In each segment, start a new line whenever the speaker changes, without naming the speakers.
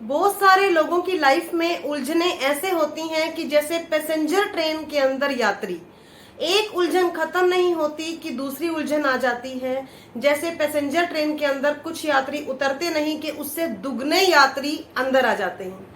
बहुत सारे लोगों की लाइफ में उलझने ऐसे होती हैं कि जैसे पैसेंजर ट्रेन के अंदर यात्री, एक उलझन खत्म नहीं होती कि दूसरी उलझन आ जाती है। जैसे पैसेंजर ट्रेन के अंदर कुछ यात्री उतरते नहीं कि उससे दुगने यात्री अंदर आ जाते हैं।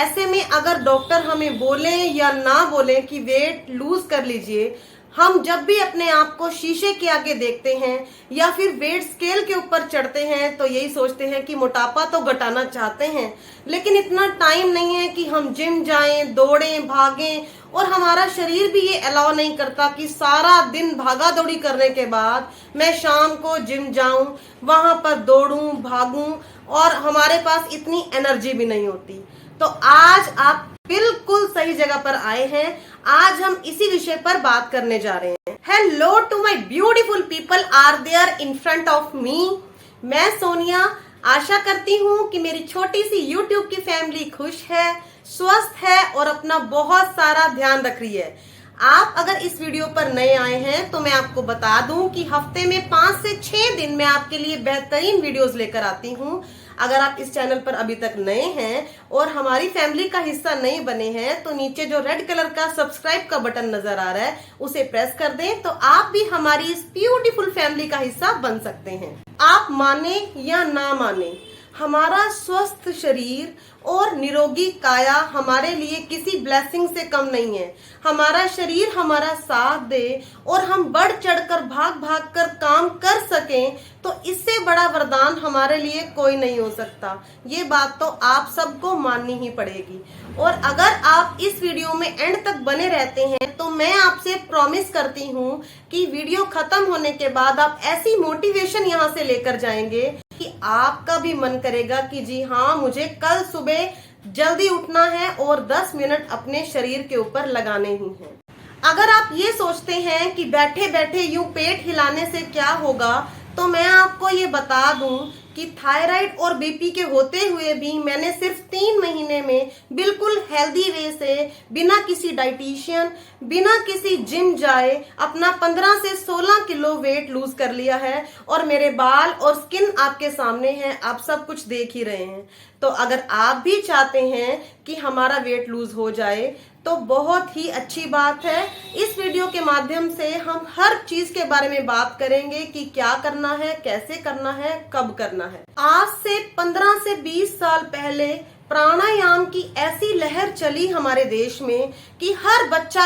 ऐसे में अगर डॉक्टर हमें बोले या ना बोले कि वेट लूज कर लीजिए, हम जब भी अपने आप को शीशे के आगे देखते हैं या फिर वेट स्केल के ऊपर चढ़ते हैं तो यही सोचते हैं कि मोटापा तो घटाना चाहते हैं, लेकिन इतना टाइम नहीं है कि हम जिम जाएं, दौड़ें, भागें। और हमारा शरीर भी ये अलाउ नहीं करता कि सारा दिन भागा दौड़ी करने के बाद मैं शाम को जिम जाऊं, वहां पर दौड़ूं, भागूं, और हमारे पास इतनी एनर्जी भी नहीं होती। तो आज आप बिल्कुल सही जगह पर आए हैं। आज हम इसी विषय पर बात करने जा रहे हैं। Hello to my beautiful people are there in front of me. मैं सोनिया आशा करती हूँ कि मेरी छोटी सी यूट्यूब की फैमिली खुश है, स्वस्थ है और अपना बहुत सारा ध्यान रख रही है। आप अगर इस वीडियो पर नए आए हैं तो मैं आपको बता दूं कि हफ्ते में 5 से 6 दिन मैं आपके लिए बेहतरीन वीडियोस लेकर आती हूं। अगर आप इस चैनल पर अभी तक नए हैं और हमारी फैमिली का हिस्सा नहीं बने हैं तो नीचे जो रेड कलर का सब्सक्राइब का बटन नजर आ रहा है उसे प्रेस कर दें, तो आप भी हमारी इस ब्यूटीफुल फैमिली का हिस्सा बन सकते हैं। आप माने या ना माने, हमारा स्वस्थ शरीर और निरोगी काया हमारे लिए किसी ब्लेसिंग से कम नहीं है। हमारा शरीर हमारा साथ दे और हम बढ़ चढ़कर भाग भाग कर काम कर सकें तो इससे बड़ा वरदान हमारे लिए कोई नहीं हो सकता। ये बात तो आप सबको माननी ही पड़ेगी। और अगर आप इस वीडियो में एंड तक बने रहते हैं तो मैं आपसे प्रॉमिस करती हूँ कि वीडियो खत्म होने के बाद आप ऐसी मोटिवेशन यहाँ से लेकर जाएंगे कि आपका भी मन करेगा कि जी हाँ, मुझे कल सुबह जल्दी उठना है और 10 मिनट अपने शरीर के ऊपर लगाने ही हैं। अगर आप ये सोचते हैं कि बैठे बैठे यूं पेट हिलाने से क्या होगा, तो मैं आपको ये बता दूं कि थायराइड और बीपी के होते हुए भी मैंने सिर्फ 3 महीने में बिल्कुल हेल्दी वे से, बिना किसी डाइटिशियन, बिना किसी जिम जाए अपना 15 से 16 किलो वेट लूज कर लिया है। और मेरे बाल और स्किन आपके सामने है, आप सब कुछ देख ही रहे हैं। तो अगर आप भी चाहते हैं कि हमारा वेट लूज हो जाए तो बहुत ही अच्छी बात है। इस वीडियो के माध्यम से हम हर चीज के बारे में बात करेंगे कि क्या करना है, कैसे करना है, कब करना है। आज से 15 से 20 साल पहले प्राणायाम की ऐसी लहर चली हमारे देश में कि हर बच्चा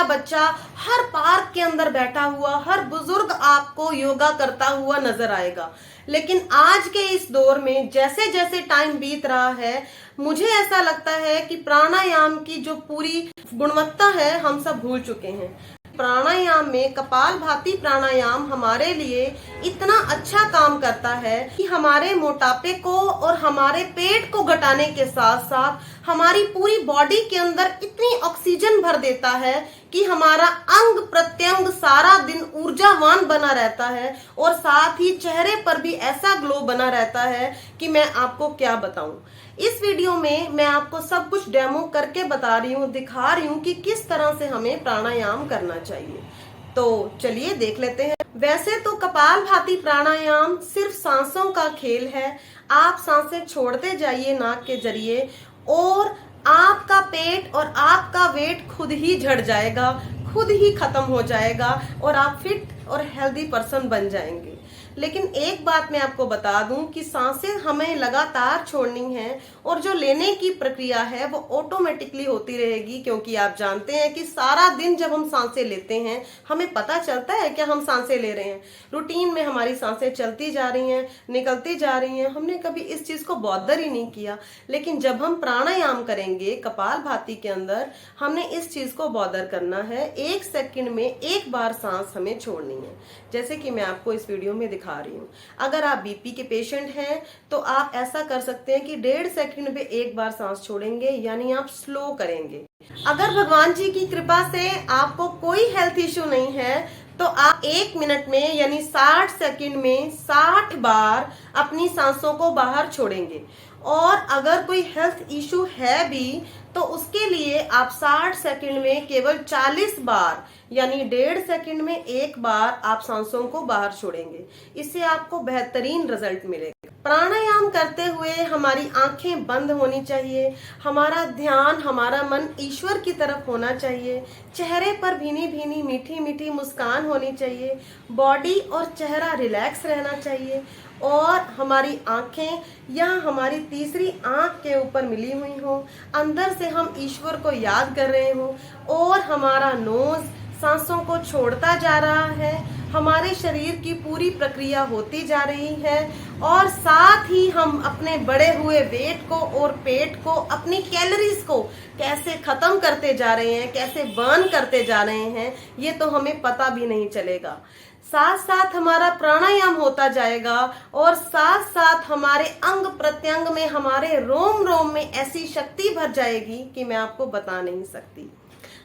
हर पार्क के अंदर बैठा हुआ, हर बुजुर्ग आपको योगा करता हुआ नजर आएगा। लेकिन आज के इस दौर में जैसे जैसे टाइम बीत रहा है, मुझे ऐसा लगता है कि प्राणायाम की जो पूरी गुणवत्ता है हम सब भूल चुके हैं। प्राणायाम में कपालभाति प्राणायाम हमारे लिए इतना अच्छा काम करता है कि हमारे मोटापे को और हमारे पेट को घटाने के साथ साथ हमारी पूरी बॉडी के अंदर इतनी ऑक्सीजन भर देता है कि हमारा अंग प्रत्यंग सारा दिन ऊर्जावान बना रहता है और साथ ही चेहरे पर भी ऐसा ग्लो बना रहता है कि मैं आपको क्या बताऊं। इस वीडियो में मैं आपको सब कुछ डेमो करके बता रही हूँ, दिखा रही हूँ कि किस तरह से हमें प्राणायाम करना चाहिए। तो चलिए देख लेते हैं। वैसे तो कपालभाति प्राणायाम सिर्फ सांसों का खेल है। आप सांसें छोड़ते जाइए नाक के जरिए और आपका पेट और आपका वेट खुद ही झड़ जाएगा, खुद ही खत्म हो जाएगा और आप फिट और हेल्दी पर्सन बन जाएंगे। लेकिन एक बात मैं आपको बता दूं कि सांसें हमें लगातार छोड़नी है और जो लेने की प्रक्रिया है वो ऑटोमेटिकली होती रहेगी, क्योंकि आप जानते हैं कि सारा दिन जब हम सांसें लेते हैं हमें पता चलता है कि हम सांसें ले रहे हैं। रूटीन में हमारी सांसें चलती जा रही हैं, निकलती जा रही हैं, हमने कभी इस चीज को बॉदर ही नहीं किया। लेकिन जब हम प्राणायाम करेंगे कपालभाति के अंदर, हमने इस चीज को बॉदर करना है। 1 सेकंड में 1 बार सांस हमें छोड़नी है, जैसे कि मैं आपको इस वीडियो में दिखा रही हूँ। अगर आप बीपी के पेशेंट हैं तो आप ऐसा कर सकते हैं कि 1.5 सेकंड में 1 बार सांस छोड़ेंगे, यानी आप स्लो करेंगे। अगर भगवान जी की कृपा से आपको कोई हेल्थ इश्यू नहीं है तो आप 1 मिनट में यानी 60 सेकंड में 60 बार अपनी सांसों को बाहर छोड़ेंगे। और अगर कोई हेल्थ इशू है भी तो उसके लिए आप 60 सेकंड में केवल 40 बार यानी 1.5 सेकंड में एक बार आप सांसों को बाहर छोड़ेंगे। इससे आपको बेहतरीन रिजल्ट मिलेगा। प्राणायाम करते हुए हमारी आंखें बंद होनी चाहिए, हमारा ध्यान, हमारा मन ईश्वर की तरफ होना चाहिए, चेहरे पर भीनी भीनी मीठी मीठी मुस्कान होनी चाहिए, बॉडी और चेहरा रिलैक्स रहना चाहिए और हमारी आंखें या हमारी तीसरी आंख के ऊपर मिली हुई हो, अंदर से हम ईश्वर को याद कर रहे हो और हमारा नोज सांसों को छोड़ता जा रहा है, हमारे शरीर की पूरी प्रक्रिया होती जा रही है और साथ ही हम अपने बढ़े हुए वेट को और पेट को, अपनी कैलोरीज को कैसे खत्म करते जा रहे हैं, कैसे बर्न करते जा रहे हैं, ये तो हमें पता भी नहीं चलेगा। साथ साथ हमारा प्राणायाम होता जाएगा और साथ साथ हमारे अंग प्रत्यंग में, हमारे रोम रोम में ऐसी शक्ति भर जाएगी कि मैं आपको बता नहीं सकती।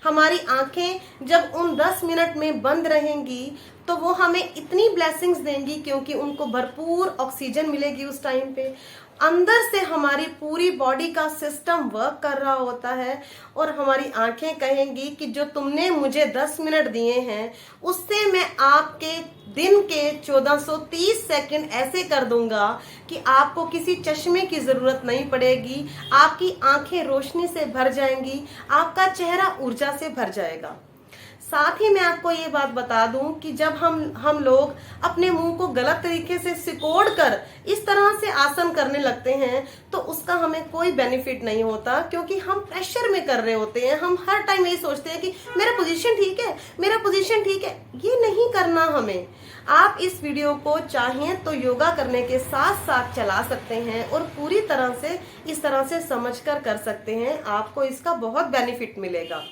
हमारी आंखें जब उन 10 मिनट में बंद रहेंगी तो वो हमें इतनी ब्लेसिंग्स देंगी क्योंकि उनको भरपूर ऑक्सीजन मिलेगी उस टाइम पे। अंदर से हमारी पूरी बॉडी का सिस्टम वर्क कर रहा होता है और हमारी आंखें कहेंगी कि जो तुमने मुझे 10 मिनट दिए हैं उससे मैं आपके दिन के 1430 सेकंड ऐसे कर दूंगा कि आपको किसी चश्मे की जरूरत नहीं पड़ेगी, आपकी आंखें रोशनी से भर जाएंगी, आपका चेहरा ऊर्जा से भर जाएगा। साथ ही मैं आपको ये बात बता दूं कि जब हम लोग अपने मुंह को गलत तरीके से सिकोड़ कर इस तरह से आसन करने लगते हैं तो उसका हमें कोई बेनिफिट नहीं होता, क्योंकि हम प्रेशर में कर रहे होते हैं। हम हर टाइम यही सोचते हैं कि मेरा पोजीशन ठीक है, मेरा पोजीशन ठीक है। ये नहीं करना हमें। आप इस वीडियो को चाहें तो योगा करने के साथ साथ चला सकते हैं और पूरी तरह से इस तरह से समझकर कर सकते हैं। आपको इसका बहुत बेनिफिट मिलेगा।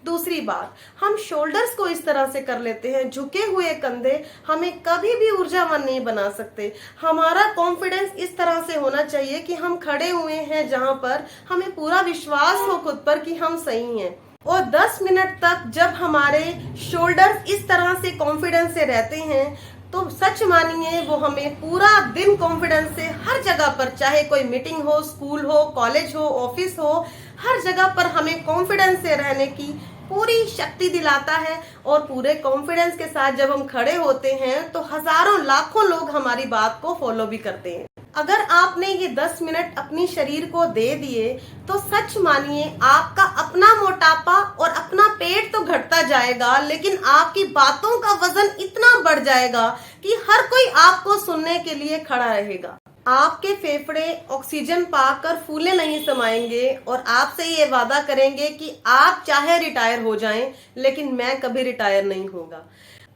दूसरी बात, हम शोल्डर्स को इस तरह से कर लेते हैं, झुके हुए कंधे हमें कभी भी ऊर्जावान नहीं बना सकते। हमारा कॉन्फिडेंस इस तरह से होना चाहिए कि हम खड़े हुए हैं जहां पर हमें पूरा विश्वास हो खुद पर कि हम सही हैं। और 10 मिनट तक जब हमारे शोल्डर्स इस तरह से कॉन्फिडेंस से रहते हैं तो सच मानिए वो हमें पूरा दिन कॉन्फिडेंस से हर जगह पर, चाहे कोई मीटिंग हो, स्कूल हो, कॉलेज हो, ऑफिस हो, हर जगह पर हमें कॉन्फिडेंस से रहने की पूरी शक्ति दिलाता है। और पूरे कॉन्फिडेंस के साथ जब हम खड़े होते हैं तो हजारों लाखों लोग हमारी बात को फॉलो भी करते हैं। अगर आपने ये 10 मिनट अपनी शरीर को दे दिए तो सच मानिए आपका अपना मोटापा और अपना पेट तो घटता जाएगा, लेकिन आपकी बातों का वजन इतना बढ़ जाएगा कि हर कोई आपको सुनने के लिए खड़ा रहेगा। आपके फेफड़े ऑक्सीजन पाकर फूले नहीं समाएंगे और आपसे ये वादा करेंगे कि आप चाहे रिटायर हो जाएं लेकिन मैं कभी रिटायर नहीं होगा।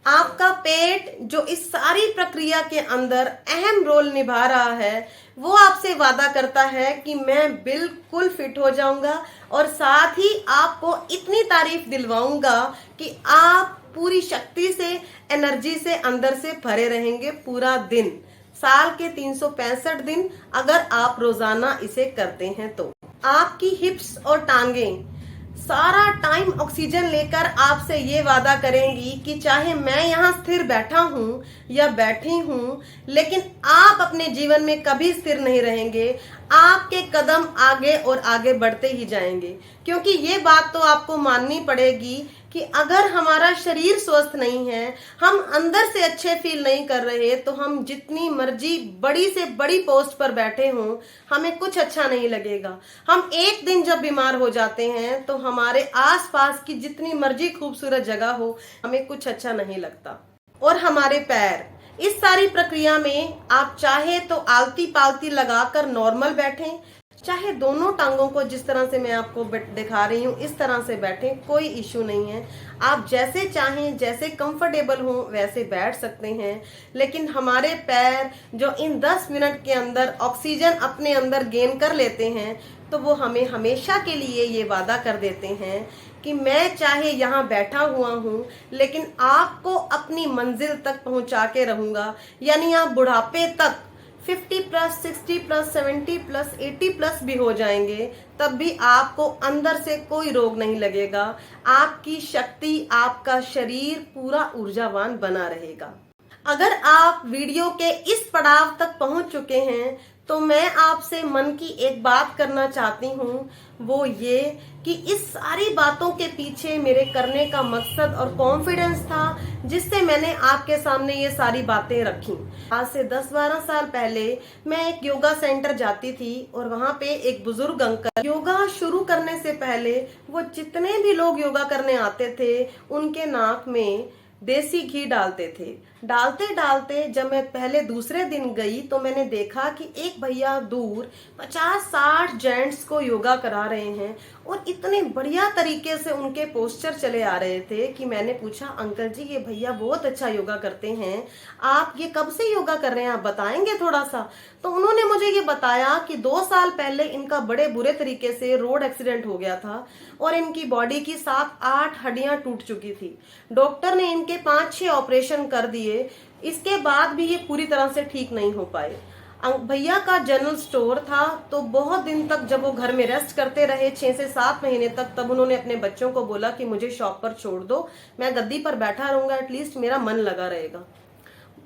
आपका पेट जो इस सारी प्रक्रिया के अंदर अहम रोल निभा रहा है वो आपसे वादा करता है कि मैं बिल्कुल फिट हो जाऊंगा और साथ ही आपको इतनी तारीफ दिलवाऊंगा कि आप पूरी शक्ति से, एनर्जी से अंदर से भरे रहेंगे पूरा दिन, साल के 365 दिन अगर आप रोजाना इसे करते हैं तो। आपकी हिप्स और टांगें सारा टाइम ऑक्सीजन लेकर आपसे ये वादा करेंगी कि चाहे मैं यहाँ स्थिर बैठा हूँ या बैठी हूँ, लेकिन आप अपने जीवन में कभी स्थिर नहीं रहेंगे। आपके कदम आगे और आगे बढ़ते ही जाएंगे, क्योंकि ये बात तो आपको माननी पड़ेगी कि अगर हमारा शरीर स्वस्थ नहीं है, हम अंदर से अच्छे फील नहीं कर रहे, तो हम जितनी मर्जी बड़ी से बड़ी पोस्ट पर बैठे हों हमें कुछ अच्छा नहीं लगेगा। हम एक दिन जब बीमार हो जाते हैं तो हमारे आसपास की जितनी मर्जी खूबसूरत जगह हो हमें कुछ अच्छा नहीं लगता। और हमारे पैर, इस सारी प्रक्रिया में आप चाहे तो आलती पालती लगाकर नॉर्मल बैठें, चाहे दोनों टांगों को जिस तरह से मैं आपको दिखा रही हूँ इस तरह से बैठें, कोई इश्यू नहीं है। आप जैसे चाहें, जैसे कंफर्टेबल हो वैसे बैठ सकते हैं। लेकिन हमारे पैर जो इन 10 मिनट के अंदर ऑक्सीजन अपने अंदर गेन कर लेते हैं तो वो हमें हमेशा के लिए ये वादा कर देते हैं कि मैं चाहे यहाँ बैठा हुआ हूँ लेकिन आपको अपनी मंजिल तक पहुँचा के रहूंगा। यानी आप बुढ़ापे तक 50+, 60+, 70+, 80+ भी हो जाएंगे तब भी आपको अंदर से कोई रोग नहीं लगेगा। आपकी शक्ति, आपका शरीर पूरा ऊर्जावान बना रहेगा। अगर आप वीडियो के इस पड़ाव तक पहुंच चुके हैं तो मैं आपसे मन की एक बात करना चाहती हूँ, वो ये कि इस सारी बातों के पीछे मेरे करने का मकसद और कॉन्फिडेंस था, जिससे मैंने आपके सामने ये सारी बातें रखी। आज से 10-12 साल पहले मैं एक योगा सेंटर जाती थी और वहां पे एक बुजुर्ग अंकल योगा शुरू करने से पहले वो जितने भी लोग योगा करने आते थे उनके नाक में देसी घी डालते थे। डालते डालते जब मैं पहले दूसरे दिन गई तो मैंने देखा कि एक भैया दूर 50-60 जेंट्स को योगा करा रहे हैं और इतने बढ़िया तरीके से उनके पोस्चर चले आ रहे थे कि मैंने पूछा, अंकल जी ये भैया बहुत अच्छा योगा करते हैं, आप ये कब से योगा कर रहे हैं, आप बताएंगे थोड़ा सा। तो उन्होंने मुझे ये बताया कि 2 साल पहले इनका बड़े बुरे तरीके से रोड एक्सीडेंट हो गया था और इनकी बॉडी की 7-8 हड्डियां टूट चुकी थी। डॉक्टर ने इनके 5-6 ऑपरेशन कर दिए, इसके बाद भी ये पूरी तरह से ठीक नहीं हो पाए। भैया का जनरल स्टोर था, तो बहुत दिन तक जब वो घर में रेस्ट करते रहे 6 से 7 महीने तक, तब उन्होंने अपने बच्चों को बोला कि मुझे शॉप पर छोड़ दो, मैं गद्दी पर बैठा रहूंगा, एटलीस्ट मेरा मन लगा रहेगा।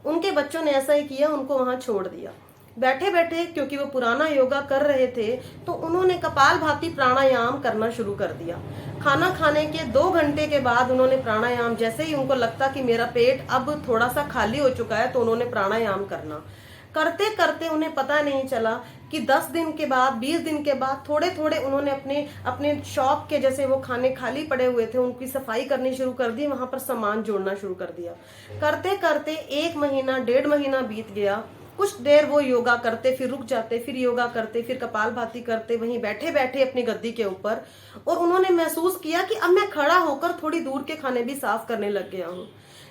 उनके बच्चों ने ऐसा ही किया, उनको वहां छोड़ दिया। बैठे बैठे क्योंकि वो पुराना योगा कर रहे थे तो उन्होंने कपालभाति प्राणायाम करना शुरू कर दिया। खाना खाने के 2 घंटे के बाद उन्होंने प्राणायाम, जैसे ही उनको लगता कि मेरा पेट अब थोड़ा सा खाली हो चुका है, तो उन्होंने प्राणायाम करना। करते करते उन्हें पता नहीं चला कि 10 दिन के बाद, 20 दिन के बाद थोड़े थोड़े उन्होंने अपने अपने शॉप के, जैसे वो खाने खाली पड़े हुए थे, उनकी सफाई करनी शुरू कर दी, वहां पर सामान जोड़ना शुरू कर दिया। करते करते 1 महीना 1.5 महीना बीत गया। कुछ देर वो योगा करते, फिर रुक जाते, फिर योगा करते, फिर कपालभाति करते वहीं बैठे बैठे अपनी गद्दी के ऊपर। और उन्होंने महसूस किया कि अब मैं खड़ा होकर थोड़ी दूर के खाने भी साफ करने लग गया हूँ।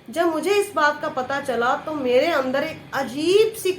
जब मुझे इस बात का पता चला तो मेरे अंदर एक अजीब सी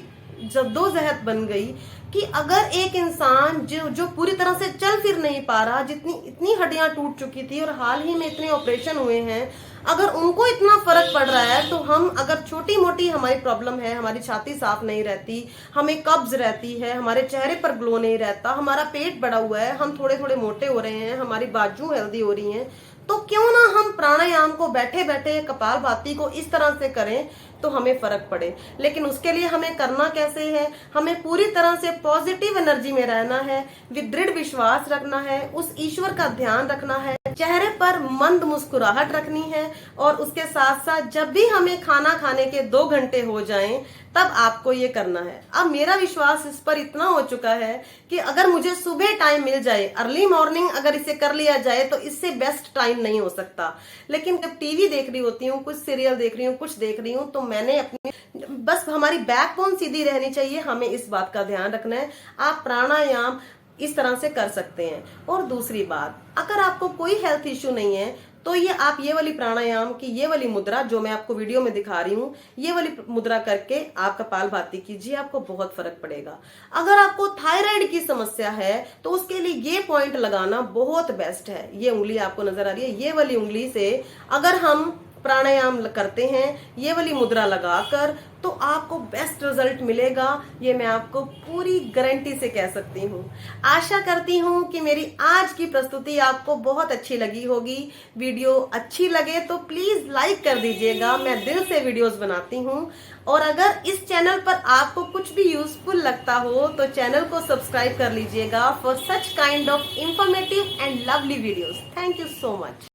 जद्दोजहद बन गई कि अगर एक इंसान जो पूरी तरह से चल फिर नहीं पा रहा, इतनी हड्डियां टूट चुकी थी और हाल ही में इतने ऑपरेशन हुए हैं, अगर उनको इतना फर्क पड़ रहा है, तो हम अगर छोटी मोटी हमारी प्रॉब्लम है, हमारी छाती साफ नहीं रहती, हमें कब्ज रहती है, हमारे चेहरे पर ग्लो नहीं रहता, हमारा पेट बढ़ा हुआ है, हम थोड़े थोड़े मोटे हो रहे हैं, हमारी बाजू हेल्दी हो रही हैं, तो क्यों ना हम प्राणायाम को बैठे बैठे, कपालभाति को इस तरह से करें तो हमें फर्क पड़े। लेकिन उसके लिए हमें करना कैसे है, हमें पूरी तरह से पॉजिटिव एनर्जी में रहना है, दृढ़ विश्वास रखना है, उस ईश्वर का ध्यान रखना है, चेहरे पर मंद मुस्कुराहट रखनी है, और उसके साथ साथ जब भी हमें खाना खाने के 2 घंटे हो जाएं तब आपको ये करना है। अब मेरा विश्वास इस पर इतना हो चुका है कि अगर मुझे सुबह टाइम मिल जाए, अर्ली मॉर्निंग अगर इसे कर लिया जाए, तो इससे बेस्ट टाइम नहीं हो सकता। लेकिन जब टीवी देख रही होती हूँ, कुछ सीरियल देख रही हूँ, कुछ देख रही हूँ, तो मैंने अपनी, बस हमारी बैकबोन सीधी रहनी चाहिए, हमें इस बात का ध्यान रखना है। आप प्राणायाम इस तरह से कर सकते हैं। और दूसरी बात, अगर आपको कोई हेल्थ इश्यू नहीं है तो ये आप ये वाली प्राणायाम की ये वाली मुद्रा जो मैं आपको वीडियो में दिखा रही हूँ, ये वाली मुद्रा करके आप कपालभाति कीजिए, आपको बहुत फर्क पड़ेगा। अगर आपको थायराइड की समस्या है तो उसके लिए ये पॉइंट लगाना बहुत बेस्ट है। ये उंगली आपको नजर आ रही है, ये वाली उंगली से अगर हम प्राणायाम करते हैं ये वाली मुद्रा लगाकर, तो आपको बेस्ट रिजल्ट मिलेगा, ये मैं आपको पूरी गारंटी से कह सकती हूँ। आशा करती हूँ कि मेरी आज की प्रस्तुति आपको बहुत अच्छी लगी होगी। वीडियो अच्छी लगे तो प्लीज लाइक कर दीजिएगा, मैं दिल से वीडियोस बनाती हूँ। और अगर इस चैनल पर आपको कुछ भी यूजफुल लगता हो तो चैनल को सब्सक्राइब कर लीजिएगा for such kind of informative and lovely videos. Thank you so much.